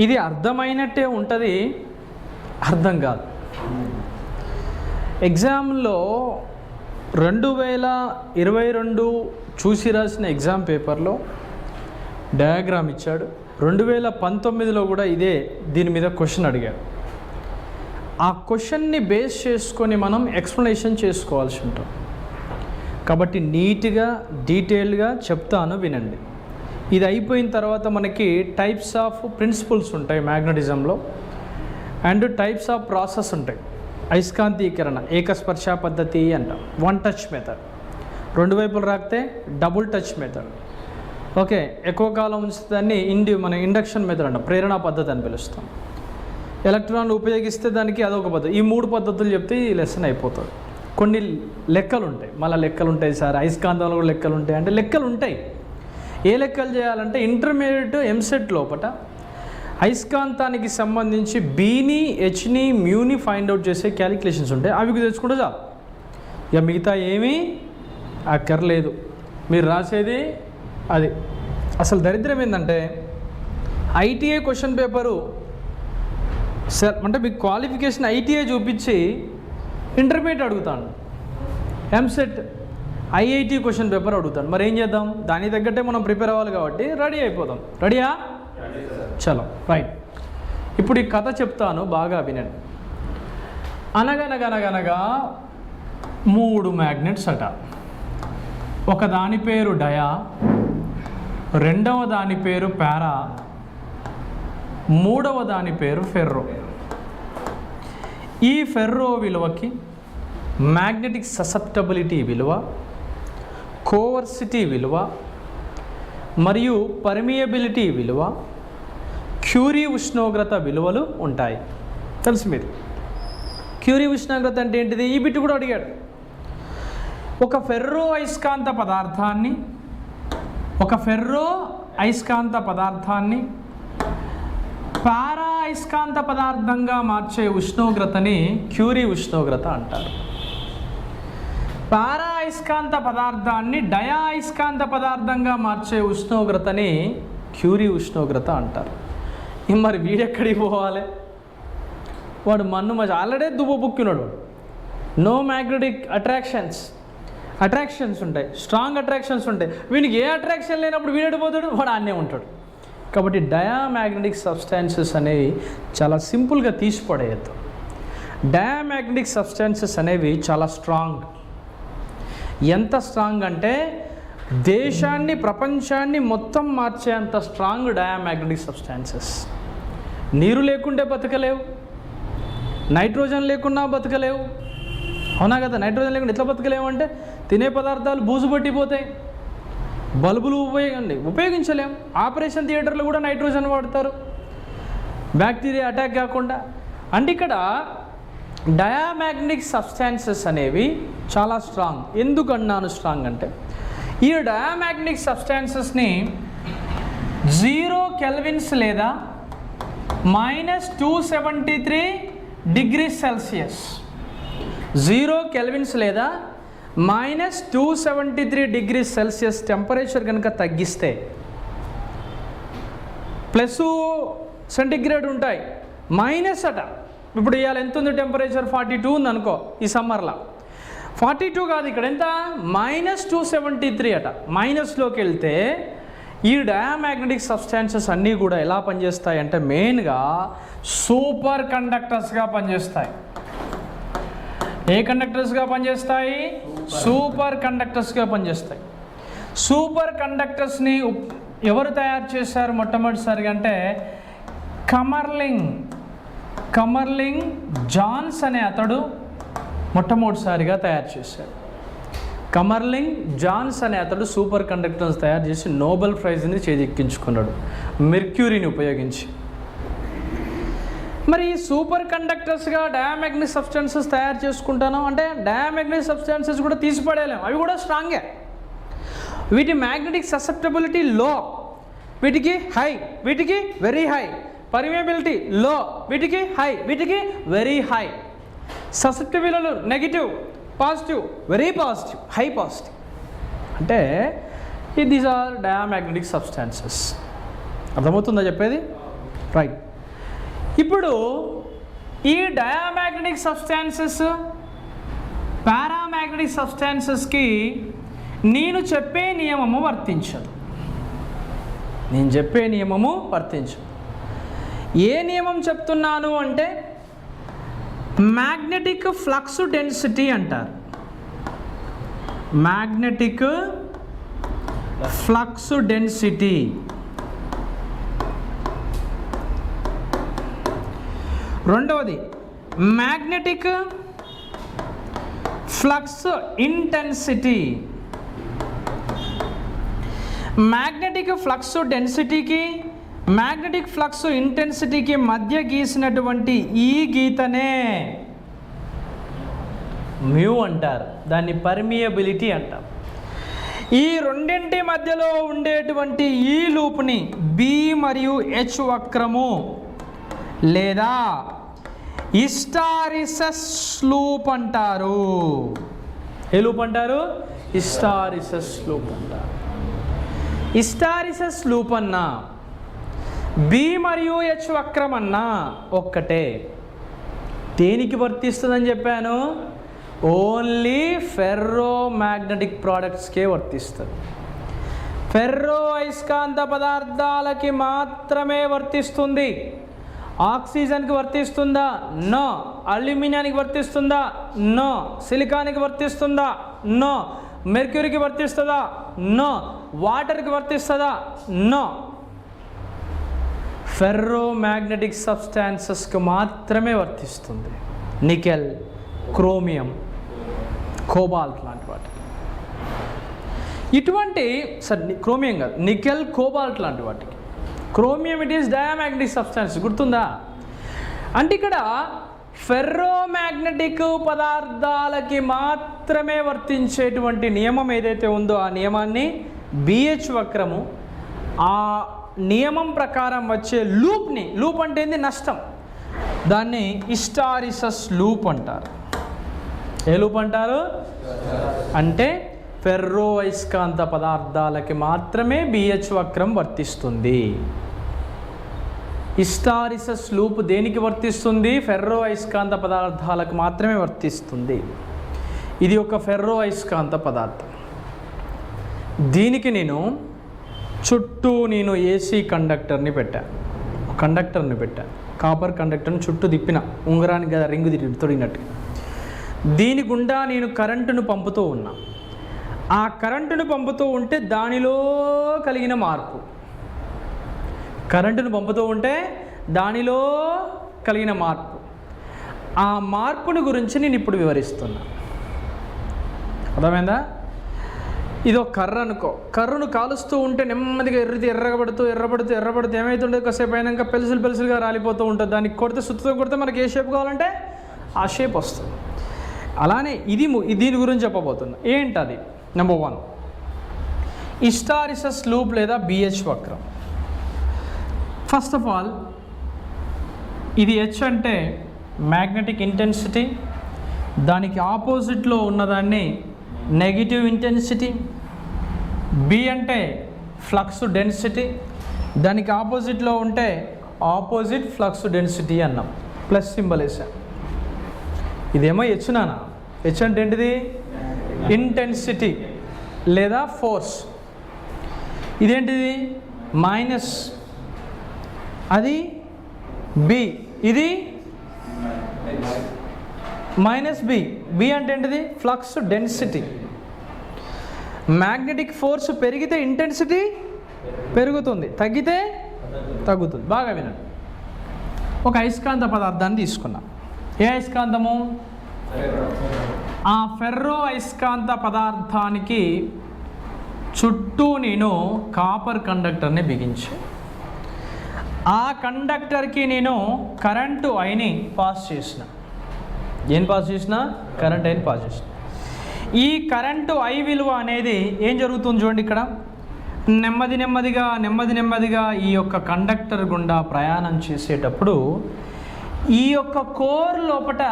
ఇది అర్థమైనట్టే ఉంటుంది, అర్థం కాదు. ఎగ్జామ్లో 2022 చూసి రాసిన ఎగ్జామ్ పేపర్లో డయాగ్రామ్ ఇచ్చాడు. 2019లో కూడా దీని మీద క్వశ్చన్ అడిగాడు. ఆ క్వశ్చన్ని బేస్ చేసుకొని మనం ఎక్స్ప్లెనేషన్ చేసుకోవాల్సి ఉంటుంది. కాబట్టి నీట్గా డీటెయిల్గా చెప్తాను, వినండి. ఇది అయిపోయిన తర్వాత మనకి టైప్స్ ఆఫ్ ప్రిన్సిపల్స్ ఉంటాయి మ్యాగ్నటిజంలో, అండ్ టైప్స్ ఆఫ్ ప్రాసెస్ ఉంటాయి. అయస్కాంతీకరణ, ఏకస్పర్శ పద్ధతి అంటాం, వన్ టచ్ మెథడ్. రెండు వైపులు రాకితే డబుల్ టచ్ మెథడ్. ఓకే, ఎక్కువ కాలం ఉంచుతాన్ని మన ఇండక్షన్ మెథడ్ అంటాం, ప్రేరణ పద్ధతి అని పిలుస్తాం. ఎలక్ట్రాన్లు ఉపయోగిస్తే దానికి అదొక పద్ధతి. ఈ 3 పద్ధతులు చెప్తే ఈ లెసన్ అయిపోతుంది. కొన్ని లెక్కలు ఉంటాయి, మళ్ళీ లెక్కలు ఉంటాయి సార్, అయస్కాంతంలో కూడా లెక్కలు ఉంటాయి అంటే లెక్కలు ఉంటాయి. ఏ లెక్కలు చేయాలంటే ఇంటర్మీడియట్ ఎంసెట్ లోపల అయస్కాంతానికి సంబంధించి బీని, హెచ్ని, మ్యూని ఫైండ్ అవుట్ చేసే క్యాలిక్యులేషన్స్ ఉంటాయి. అవి తెచ్చుకుంటే చాలు, ఇక మిగతా ఏమీ అక్కర్లేదు. మీరు రాసేది అది. అసలు దరిద్రం ఏంటంటే ఐటీఐ క్వశ్చన్ పేపరు సార్ అంటే మీకు క్వాలిఫికేషన్ ఐటీఐ చూపించి ఇంటర్మీడియట్ అడుగుతాను, ఎంసెట్ ఐఐటి క్వశ్చన్ పేపర్ అడుగుతాను. మరి ఏం చేద్దాం? దానికి తగ్గట్టే మనం ప్రిపేర్ అవ్వాలి కాబట్టి రెడీ అయిపోదాం. రెడీయా? చలో రైట్. ఇప్పుడు ఈ కథ చెప్తాను, బాగా వినండి. అనగనగనగనగా 3 మ్యాగ్నెట్స్ అట. ఒక దాని పేరు డయా, రెండవ దాని పేరు పారా, మూడవ దాని పేరు ఫెర్రో. ఈ ఫెర్రో విలువకి మ్యాగ్నెటిక్ ససెప్టబిలిటీ విలువ, కోవర్సిటీ విలువ మరియు పర్మియబిలిటీ విలువ, క్యూరీ ఉష్ణోగ్రత విలువలు ఉంటాయి. తెలుసు మీరు క్యూరీ ఉష్ణోగ్రత అంటే ఏంటిది? ఈ బిట్ కూడా అడిగాడు. ఒక ఫెర్రో అయస్కాంత పదార్థాన్ని పారా అయస్కాంత పదార్థంగా మార్చే ఉష్ణోగ్రతని క్యూరీ ఉష్ణోగ్రత అంటారు. పారా అయస్కాంత పదార్థాన్ని డయా అయస్కాంత పదార్థంగా మార్చే ఉష్ణోగ్రతని క్యూరీ ఉష్ణోగ్రత అంటారు. మరి వీడెక్కడికి పోవాలి? వాడు మన్ను మధ్య ఆల్రెడీ దుబ్బుక్కున్నాడు. నో మ్యాగ్నెటిక్ అట్రాక్షన్స్ ఉంటాయి, స్ట్రాంగ్ అట్రాక్షన్స్ ఉంటాయి. వీనికి ఏ అట్రాక్షన్ లేనప్పుడు వీడడిపోతాడు, వాడు ఆన్నే ఉంటాడు. కాబట్టి డయామాగ్నెటిక్ సబ్స్టాన్సెస్ అనేవి చాలా సింపుల్గా తీసిపడేయద్దు. డయామాగ్నెటిక్ సబ్స్టాన్సెస్ అనేవి చాలా స్ట్రాంగ్. ఎంత స్ట్రాంగ్ అంటే దేశాన్ని, ప్రపంచాన్ని మొత్తం మార్చేంత స్ట్రాంగ్ డయామాగ్నెటిక్ సబ్స్టాన్సెస్. నీరు లేకుంటే బతకలేవు, నైట్రోజన్ లేకున్నా బతకలేవు. అవునా కదా? నైట్రోజన్ లేకుండా ఎట్లా బతకలేవు అంటే తినే పదార్థాలు బూజు పట్టిపోతాయి. బల్బులు ఉపయోగించలేం. ఆపరేషన్ థియేటర్లో కూడా నైట్రోజన్ వాడతారు బ్యాక్టీరియా అటాక్ కాకుండా. అంటే ఇక్కడ డయామాగ్నెటిక్ సబ్స్టాన్సెస్ అనేవి చాలా స్ట్రాంగ్. ఎందుకన్నాను స్ట్రాంగ్ అంటే ఈ డయామాగ్నెటిక్ సబ్స్టాన్సెస్ని 0 కెల్విన్స్ లేదా -273 డిగ్రీస్ సెల్సియస్, 0 కెల్విన్స్ లేదా -273 డిగ్రీస్ సెల్సియస్ టెంపరేచర్ కనుక తగ్గిస్తే, ప్లస్ సెంటిగ్రేడ్ ఉంటాయి, మైనస్ అట. ఇప్పుడు ఇవాళ ఎంత ఉంది టెంపరేచర్? 42 ఉంది అనుకో. ఈ సమ్మర్లో 42 కాదు, ఇక్కడ ఎంత? -273 అట. మైనస్లోకి వెళ్తే ఈ డయామాగ్నెటిక్ సబ్స్టాన్సెస్ అన్నీ కూడా ఎలా పనిచేస్తాయి అంటే మెయిన్గా సూపర్ కండక్టర్స్గా పనిచేస్తాయి. ఏ కండక్టర్స్గా పనిచేస్తాయి? సూపర్ కండక్టర్స్గా పనిచేస్తాయి. సూపర్ కండక్టర్స్ని ఎవరు తయారు చేశారు మొట్టమొదటిసారిగా అంటే కమర్లింగ్ జాన్స్ అనే అతడు మొట్టమొదటిసారిగా తయారు చేశాడు. కమర్లింగ్ జాన్స్ అనే అతడు సూపర్ కండక్టర్స్ తయారు చేసి నోబెల్ ప్రైజ్ని చేజిక్కించుకున్నాడు మెర్క్యూరీని ఉపయోగించి. మరి ఈ సూపర్ కండక్టర్స్గా డయామాగ్నెటిక్ సబ్స్టాన్సెస్ తయారు చేసుకుంటాను అంటే డయామాగ్నెటిక్ సబ్స్టాన్సెస్ కూడా తీసిపడేయలేము, అవి కూడా స్ట్రాంగే. వీటి మ్యాగ్నెటిక్ ససెప్టబిలిటీ లో, వీటికి హై, వీటికి వెరీ హై. పర్మియబిలిటీ లో, వీటికి హై, వీటికి very high. Susceptibility negative, positive, very positive, high positive. అంటే దీస్ ఆర్ డయామాగ్నెటిక్ సబ్స్టాన్సెస్. అర్థమవుతుందా చెప్పేది? రైట్. ఇప్పుడు ఈ డయామాగ్నెటిక్ సబ్స్టాన్సెస్ పారామాగ్నెటిక్ సబ్స్టాన్సెస్కి నేను చెప్పే నియమము వర్తించదు. ఏ నియమం చెప్తున్నాను అంటే మ్యాగ్నెటిక్ ఫ్లక్స్ డెన్సిటీ అంటారు. Magnetic flux density. రెండవది magnetic flux intensity. Magnetic flux డెన్సిటీకి మ్యాగ్నెటిక్ ఫ్లక్స్ ఇంటెన్సిటీకి మధ్య గీసినటువంటి ఈ గీతనే మ్యూ అంటారు. దాన్ని పర్మియబిలిటీ అంటారు. ఈ రెండింటి మధ్యలో ఉండేటువంటి ఈ లూప్ని బి మరియు హెచ్ వక్రము లేదా హిస్టారిసస్ లూప్ అంటారు. ఏ లూప్ అంటారు? హిస్టారిసస్ లూప్ అంటారు. హిస్టారిసస్ లూప్ అన్నా బి మరియు హెచ్ వక్రం అన్నా ఒక్కటే. దేనికి వర్తిస్తుందని చెప్పాను? ఓన్లీ ఫెర్రో మ్యాగ్నెటిక్ ప్రోడక్ట్స్కే వర్తిస్తుంది. ఫెర్రో అయస్కాంత పదార్థాలకి మాత్రమే వర్తిస్తుంది. ఆక్సిజన్కి వర్తిస్తుందా? నో. అల్యూమినియానికి వర్తిస్తుందా? నో. సిలికాన్కి వర్తిస్తుందా? నో. మెర్క్యూరీకి వర్తిస్తుందా? నో. వాటర్కి వర్తిస్తుందా? నో. ఫెర్రో మ్యాగ్నెటిక్ సబ్స్టాన్సెస్కి మాత్రమే వర్తిస్తుంది. నికెల్, క్రోమియం, కోబాల్ట్ లాంటి వాటి. ఇటువంటి క్రోమియం కాదు, నికెల్, కోబాల్ట్ లాంటి వాటికి. Chromium it is diamagnetic substance. గుర్తుందా? అంటే ఇక్కడ ఫెర్రో మ్యాగ్నెటిక్ పదార్థాలకి మాత్రమే వర్తించేటువంటి నియమం ఏదైతే ఉందో ఆ నియమాన్ని బిహెచ్ వక్రము, ఆ నియమం ప్రకారం వచ్చే లూప్ని, లూప్ అంటే ఏంది? నష్టం. దాన్ని హిస్టారిసస్ లూప్ అంటారు. ఏ లూప్ అంటారు? అంటే ఫెర్రో అయస్కాంత పదార్థాలకి మాత్రమే బిహెచ్ వక్రం వర్తిస్తుంది. హిస్టారిసస్ లూప్ దేనికి వర్తిస్తుంది? ఫెర్రో అయస్కాంత పదార్థాలకు మాత్రమే వర్తిస్తుంది. ఇది ఒక ఫెర్రో అయస్కాంత పదార్థం. దీనికి నేను చుట్టూ ఏసీ కండక్టర్ని పెట్టాను. కాపర్ కండక్టర్ని చుట్టూ తిప్పిన, ఉంగరానికి కదా రింగు తొడిగినట్టు. దీని గుండా నేను కరెంటును పంపుతూ ఉన్నా. ఆ కరెంటును పంపుతూ ఉంటే దానిలో కలిగిన మార్పు, ఆ మార్పుని గురించి నేను ఇప్పుడు వివరిస్తున్నా. అర్థమైందా? ఇదో కర్ర అనుకో. కర్రను కాలుస్తూ ఉంటే నెమ్మదిగా ఎర్రబడుతూ ఏమవుతుండే? కాసేపు అయినాక పెలుసులుగా రాలిపోతూ ఉంటుంది. దానికి కొడితే, సుత్తుతో కొడితే మనకి ఏ షేప్ కావాలంటే ఆ షేప్ వస్తుంది. అలానే దీని గురించి చెప్పబోతున్నా. ఏంటది? నెంబర్ 1 హిస్టారిసస్ లూప్ లేదా బిహెచ్ వక్రం. ఫస్ట్ ఆఫ్ ఆల్ ఇది హెచ్ అంటే మ్యాగ్నెటిక్ ఇంటెన్సిటీ, దానికి ఆపోజిట్లో ఉన్నదాన్ని నెగిటివ్ ఇంటెన్సిటీ. బి అంటే ఫ్లక్స్ డెన్సిటీ, దానికి ఆపోజిట్లో ఉంటే ఆపోజిట్ ఫ్లక్స్ డెన్సిటీ అన్నాం. ప్లస్ సింబల్ వేసాం. ఇదేమో హెచ్ నానా. హెచ్ అంటే ఏంటిది? ఇంటెన్సిటీ లేదా ఫోర్స్. ఇదేంటిది? మైనస్. అది బి. ఇది మైనస్ బి. బి అంటే ఏంటిది? Flux density. మ్యాగ్నెటిక్ ఫోర్స్ పెరిగితే ఇంటెన్సిటీ పెరుగుతుంది, తగ్గితే తగ్గుతుంది. బాగా వినండి. ఒక అయస్కాంత పదార్థాన్ని తీసుకున్నాం. ఏ అయస్కాంతము? ఆ ఫెర్రో అయస్కాంత పదార్థానికి చుట్టూ నేను కాపర్ కండక్టర్ని బిగించి, ఆ కండక్టర్కి నేను కరెంటు ఐని పాస్ చేసిన. కరెంట్ ఐని పాస్ చేసిన. ఈ కరెంటు ఐ విలువ అనేది ఏం జరుగుతుంది చూడండి. ఇక్కడ నెమ్మదిగా ఈ యొక్క కండక్టర్ గుండా ప్రయాణం చేసేటప్పుడు ఈ యొక్క కోర్ లోపట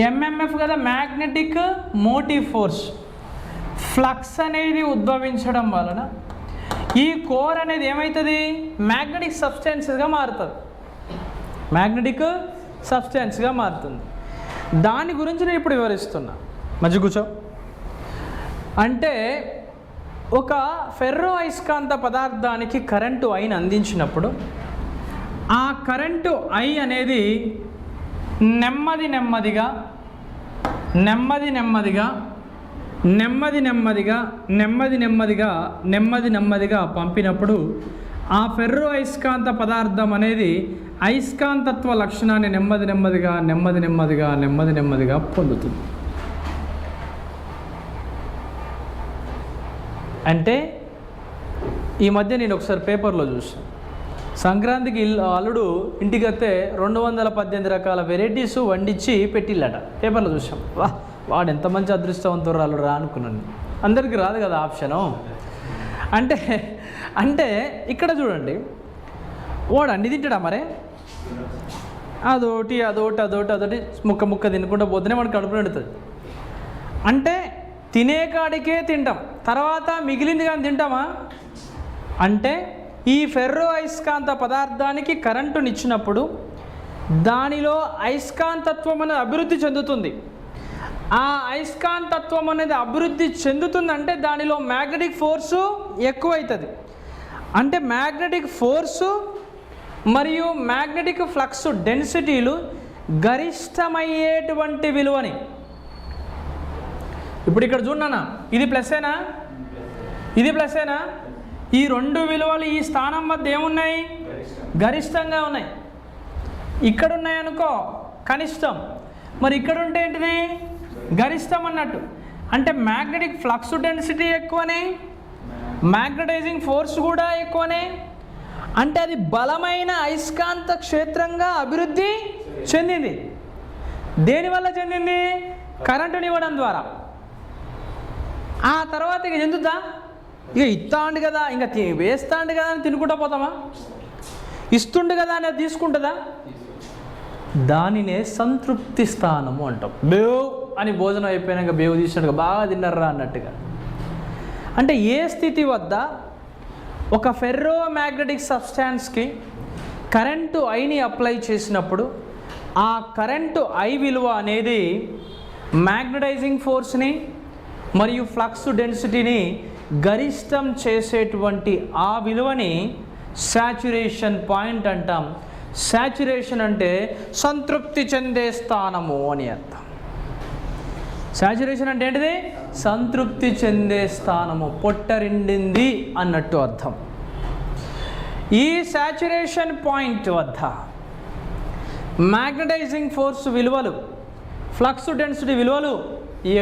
ఎంఎంఎఫ్ కదా, మ్యాగ్నెటిక్ మోటివ్ ఫోర్స్, ఫ్లక్స్ అనేది ఉద్భవించడం వలన ఈ కోర్ అనేది ఏమవుతుంది? మ్యాగ్నెటిక్ సబ్స్టెన్స్గా మారుతుంది. మ్యాగ్నెటిక్ సబ్స్టెన్స్గా మారుతుంది. దాని గురించి నేను ఇప్పుడు వివరిస్తున్నా. మంచి కూర్చో. అంటే ఒక ఫెర్రో అయస్కాంత పదార్థానికి కరెంటు ఐని అందించినప్పుడు ఆ కరెంటు ఐ అనేది నెమ్మది నెమ్మదిగా పంపినప్పుడు ఆ ఫెర్రో అయస్కాంత పదార్థం అనేది అయస్కాంతత్వ లక్షణాన్ని నెమ్మదిగా పొందుతుంది. అంటే ఈ మధ్య నేను ఒకసారి పేపర్లో చూసాను, సంక్రాంతికి అల్లుడు ఇంటికి వస్తే 218 రకాల వెరైటీస్ వండించి పెట్టిల్లట. పేపర్లో చూసాం. వాడు ఎంత మంచి అదృష్టవంతుడు అల్లుడు రా అనుకున్నాను. అందరికీ రాదు కదా ఆప్షను. అంటే ఇక్కడ చూడండి, వాడు అన్ని తింటాడా మరే? అదోటి ముక్క తినుకుంటూ పోతేనే వాడు కడుపు నిండుతుంది. అంటే తినే కాడికే తింటాం, తర్వాత మిగిలింది కానీ తింటామా? అంటే ఈ ఫెర్రో అయస్కాంత పదార్థానికి కరెంటునిచ్చినప్పుడు దానిలో అయస్కాంతత్వం అనేది అభివృద్ధి చెందుతుంది. ఆ అయస్కాంతత్వం అనేది అభివృద్ధి చెందుతుందంటే దానిలో మ్యాగ్నెటిక్ ఫోర్సు ఎక్కువవుతుంది. అంటే మ్యాగ్నెటిక్ ఫోర్సు మరియు మ్యాగ్నెటిక్ ఫ్లక్స్ డెన్సిటీలు గరిష్టమయ్యేటువంటి విలువని, ఇప్పుడు ఇక్కడ చూడన్నా, ఇది ప్లస్సేనా, ఇది ప్లస్సేనా? ఈ రెండు విలువలు ఈ స్థానం మధ్య ఏమున్నాయి? గరిష్టంగా ఉన్నాయి. ఇక్కడ ఉన్నాయనుకో కనిష్టం, మరి ఇక్కడ ఉంటే ఏంటిది? గరిష్టం అన్నట్టు. అంటే మ్యాగ్నెటిక్ ఫ్లక్స్ డెన్సిటీ ఎక్కువనే, మ్యాగ్నటైజింగ్ ఫోర్స్ కూడా ఎక్కువనే. అంటే అది బలమైన అయస్కాంత క్షేత్రంగా అభివృద్ధి చెందింది. దేనివల్ల చెందింది? కరెంటుని ఇవ్వడం ద్వారా. ఆ తర్వాత ఇక చెందుతా, ఇక ఇస్తాండు కదా, ఇంకా వేస్తాండు కదా అని తినుకుంటా పోతామా? ఇస్తుండు కదా అని తీసుకుంటుందా? దానినే సంతృప్తి స్థానము అంటాం. బేవ్ అని భోజనం అయిపోయినాక బేవ్ తీసినట్టుగా బాగా తిన్నారా అన్నట్టుగా. అంటే ఏ స్థితి వద్ద ఒక ఫెర్రో మ్యాగ్నెటిక్ సబ్స్టాన్స్కి కరెంటు ఐని అప్లై చేసినప్పుడు ఆ కరెంటు ఐ విలువ అనేది మ్యాగ్నటైజింగ్ ఫోర్స్ని మరియు ఫ్లక్స్ డెన్సిటీని గరిష్టం చేసేటువంటి ఆ విలువని శాచురేషన్ పాయింట్ అంటాం. శాచురేషన్ అంటే సంతృప్తి చెందే స్థానము అని అర్థం. శాచురేషన్ అంటే ఏంటిది? సంతృప్తి చెందే స్థానము, పొట్టరిండింది అన్నట్టు అర్థం. ఈ శాచురేషన్ పాయింట్ వద్ద మ్యాగ్నటైజింగ్ ఫోర్స్ విలువలు, ఫ్లక్స్ డెన్సిటీ విలువలు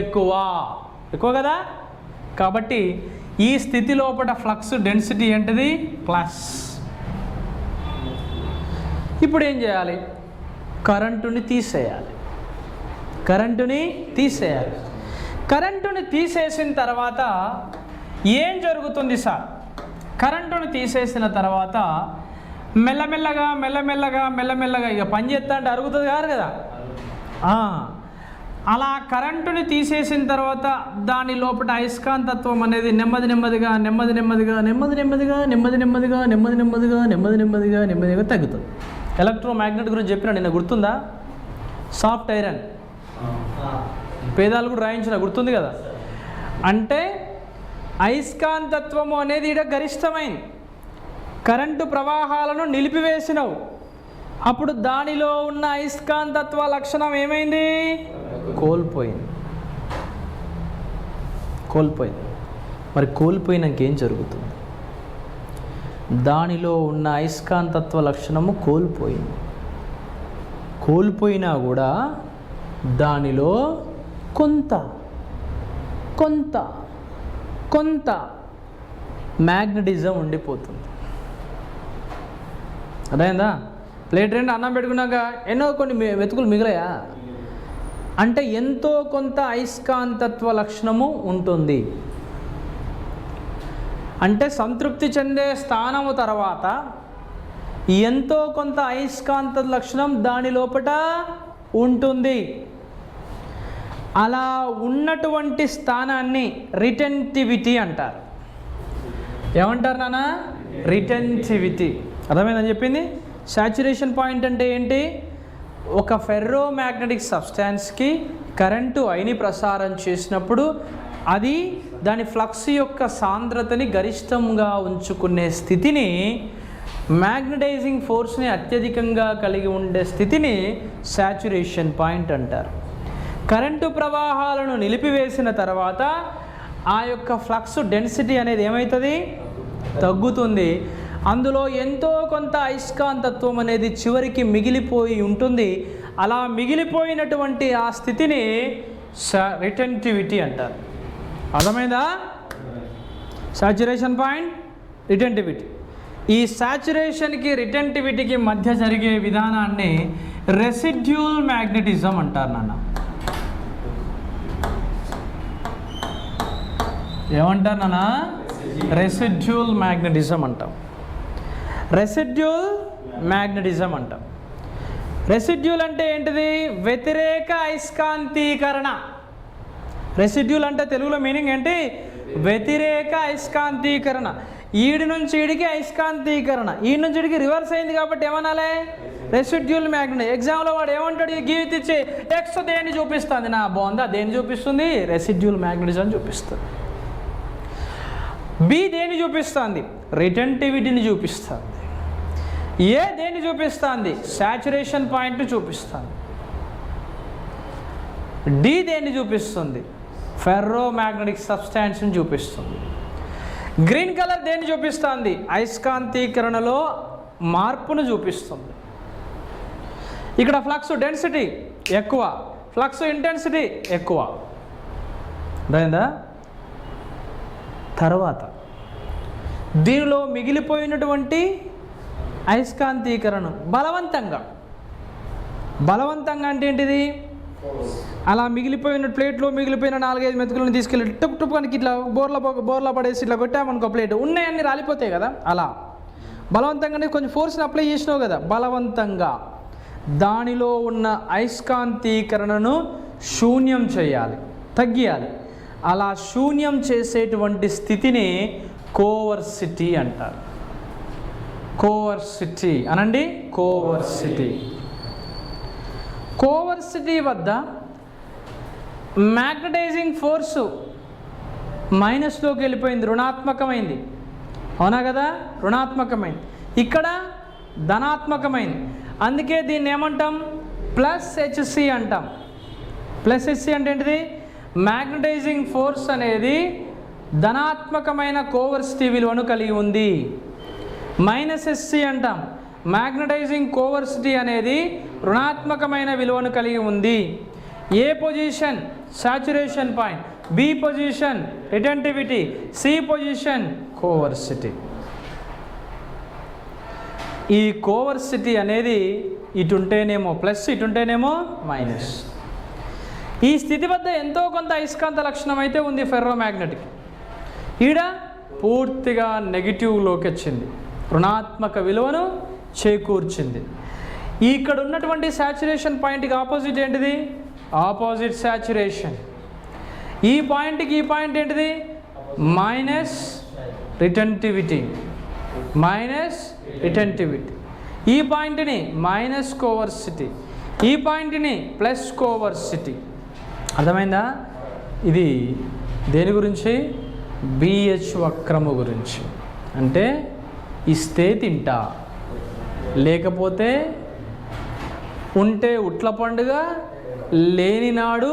ఎక్కువ కదా. కాబట్టి ఈ స్థితి లోపల ఫ్లక్స్ డెన్సిటీ ఏంటిది? ప్లస్. ఇప్పుడు ఏం చేయాలి? కరెంటుని తీసేయాలి. కరెంటుని తీసేసిన తర్వాత ఏం జరుగుతుంది సార్? కరెంటుని తీసేసిన తర్వాత మెల్లమెల్లగా ఇక పని చేస్తా అంటే అరుగుతుంది కాదు కదా. అలా కరెంటుని తీసేసిన తర్వాత దాని లోపల అయస్కాంతత్వం అనేది నెమ్మదిగా తగ్గుతుంది. ఎలక్ట్రోమాగ్నెట్ గురించి చెప్పినా నిన్న గుర్తుందా? సాఫ్ట్ ఐరన్ పేదాలు కూడా రాయించిన గుర్తుంది కదా. అంటే అయస్కాంతత్వము అనేది ఇక్కడ గరిష్టమైంది. కరెంటు ప్రవాహాలను నిలిపివేసినవు, అప్పుడు దానిలో ఉన్న అయస్కాంతత్వ లక్షణం ఏమైంది? కోల్పోయింది. మరి కోల్పోయినాక ఏం జరుగుతుంది? దానిలో ఉన్న అయస్కాంతత్వ లక్షణము కోల్పోయినా కూడా దానిలో కొంత మ్యాగ్నటిజం ఉండిపోతుంది. అర్థమైందా? ప్లేట్ 2 అన్నం పెట్టుకున్నాక కొన్ని వెతుకులు మిగిలాయా అంటే ఎంతో కొంత అయస్కాంతత్వ లక్షణము ఉంటుంది. అంటే సంతృప్తి చెందే స్థానము తర్వాత ఎంతో కొంత అయస్కాంత లక్షణం దాని లోపల ఉంటుంది. అలా ఉన్నటువంటి స్థానాన్ని రిటెంటివిటీ అంటారు. ఏమంటారు నాన్న? రిటెన్టివిటీ. అర్థమైందని చెప్పింది. సాచురేషన్ పాయింట్ అంటే ఏంటి? ఒక ఫెర్రో మ్యాగ్నెటిక్ సబ్స్టాన్స్కి కరెంటు ఐని ప్రసారం చేసినప్పుడు అది దాని ఫ్లక్స్ యొక్క సాంద్రతని గరిష్టంగా ఉంచుకునే స్థితిని, మ్యాగ్నటైజింగ్ ఫోర్స్ని అత్యధికంగా కలిగి ఉండే స్థితిని సాచురేషన్ పాయింట్ అంటారు. కరెంటు ప్రవాహాలను నిలిపివేసిన తర్వాత ఆ యొక్క ఫ్లక్స్ డెన్సిటీ అనేది ఏమవుతుంది? తగ్గుతుంది. అందులో ఎంతో కొంత అయస్కాంతత్వం అనేది చివరికి మిగిలిపోయి ఉంటుంది. అలా మిగిలిపోయినటువంటి ఆ స్థితిని రిటెన్టివిటీ అంటారు. అర్థమైందా? Saturation point, retentivity. ఈ సాచురేషన్కి రిటెన్టివిటీకి మధ్య జరిగే విధానాన్ని రెసిడ్యూల్ మ్యాగ్నెటిజం అంటారు నాన్న. ఏమంటారు నాన్న? రెసిడ్యూల్ మ్యాగ్నెటిజం అంటాం. రెసిడ్యూల్ మ్యాగ్నెటిజం అంటాం. రెసిడ్యూల్ అంటే ఏంటిది? వ్యతిరేక అయస్కాంతీకరణ. రెసిడ్యూల్ అంటే తెలుగులో మీనింగ్ ఏంటి? వ్యతిరేక అయస్కాంతీకరణ. ఈడి నుంచి ఈడికి అయస్కాంతీకరణ, ఈడి నుంచి ఈడికి రివర్స్ అయింది కాబట్టి ఏమనాలి? Residual magnet. ఎగ్జామ్లో వాడు ఏమంటాడు? గీత ఇచ్చి ఎక్స్ దేన్ని చూపిస్తుంది? నా బాగుందా? దేన్ని చూపిస్తుంది? రెసిడ్యూల్ మ్యాగ్నెటిజం చూపిస్తుంది. బి దేన్ని చూపిస్తుంది? రిటెన్టివిటీని చూపిస్తుంది. ఏ దేన్ని చూపిస్తుంది? సాచురేషన్ పాయింట్ని చూపిస్తుంది. డి దేన్ని చూపిస్తుంది? ఫెర్రో మ్యాగ్నెటిక్ సబ్స్టాన్స్ని చూపిస్తుంది. గ్రీన్ కలర్ దేన్ని చూపిస్తుంది? అయస్కాంతీకరణలో మార్పును చూపిస్తుంది. ఇక్కడ ఫ్లక్స్ డెన్సిటీ ఎక్కువ, ఫ్లక్స్ ఇంటెన్సిటీ ఎక్కువ. అర్థమైందా? తర్వాత దీనిలో మిగిలిపోయినటువంటి అయస్కాంతీకరణ బలవంతంగా అంటే ఏంటిది? అలా మిగిలిపోయిన ప్లేట్లో మిగిలిపోయిన 4-5 మెతుకులను తీసుకెళ్ళి టుక్ టుక్ కనుక ఇట్లా బోర్లా పడేసి ఇట్లా కొట్టామనుకో, ప్లేట్ ఉన్నాయన్నీ రాలిపోతాయి కదా. అలా బలవంతంగానే కొంచెం ఫోర్స్ని అప్లై చేసినావు కదా, బలవంతంగా దానిలో ఉన్న అయస్కాంతీకరణను శూన్యం చేయాలి, తగ్గియాలి. అలా శూన్యం చేసేటువంటి స్థితిని కోవర్సిటీ అంటారు. కోవర్సిటీ అనండి. కోవర్సిటీ వద్ద మ్యాగ్నటైజింగ్ ఫోర్సు మైనస్లోకి వెళ్ళిపోయింది, రుణాత్మకమైంది. అవునా కదా? రుణాత్మకమైంది. ఇక్కడ ధనాత్మకమైంది. అందుకే దీన్ని ఏమంటాం? ప్లస్ హెచ్సి అంటాం. ప్లస్ హెచ్సి అంటే ఏంటిది? మ్యాగ్నటైజింగ్ ఫోర్స్ అనేది ధనాత్మకమైన కోవర్సిటీ విలువను కలిగి ఉంది. మైనస్ ఎస్సి అంటాం. మ్యాగ్నటైజింగ్ కోవర్సిటీ అనేది రుణాత్మకమైన విలువను కలిగి ఉంది. A position? Saturation point. B position retentivity. C position coercivity. ఈ కోవర్సిటీ అనేది ఇటుంటేనేమో ప్లస్, ఇటుంటేనేమో మైనస్. ఈ స్థితి వద్ద ఎంతో కొంత అయస్కాంత లక్షణం అయితే ఉంది ఫెర్రో మ్యాగ్నెటిక్. ఈడ పూర్తిగా నెగిటివ్లోకి వచ్చింది, రుణాత్మక విలువను చేకూర్చింది. ఇక్కడ ఉన్నటువంటి సాచురేషన్ పాయింట్కి ఆపోజిట్ ఏంటిది? Opposite saturation. ఈ పాయింట్కి ఈ పాయింట్ ఏంటిది? మైనస్ రిటెన్టివిటీ. ఈ పాయింట్ని మైనస్ కోవర్సిటీ, ఈ పాయింట్ని ప్లస్ కోవర్సిటీ. అర్థమైందా? ఇది దేని గురించి? బిహెచ్ వక్రము గురించి. అంటే ఇస్తే తింటా, లేకపోతే ఉంటే ఉట్ల పండుగ, లేనినాడు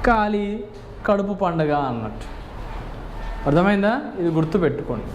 ఖాళీ కడుపు పండుగ అన్నట్టు. అర్థమైందా? ఇది గుర్తుపెట్టుకోండి.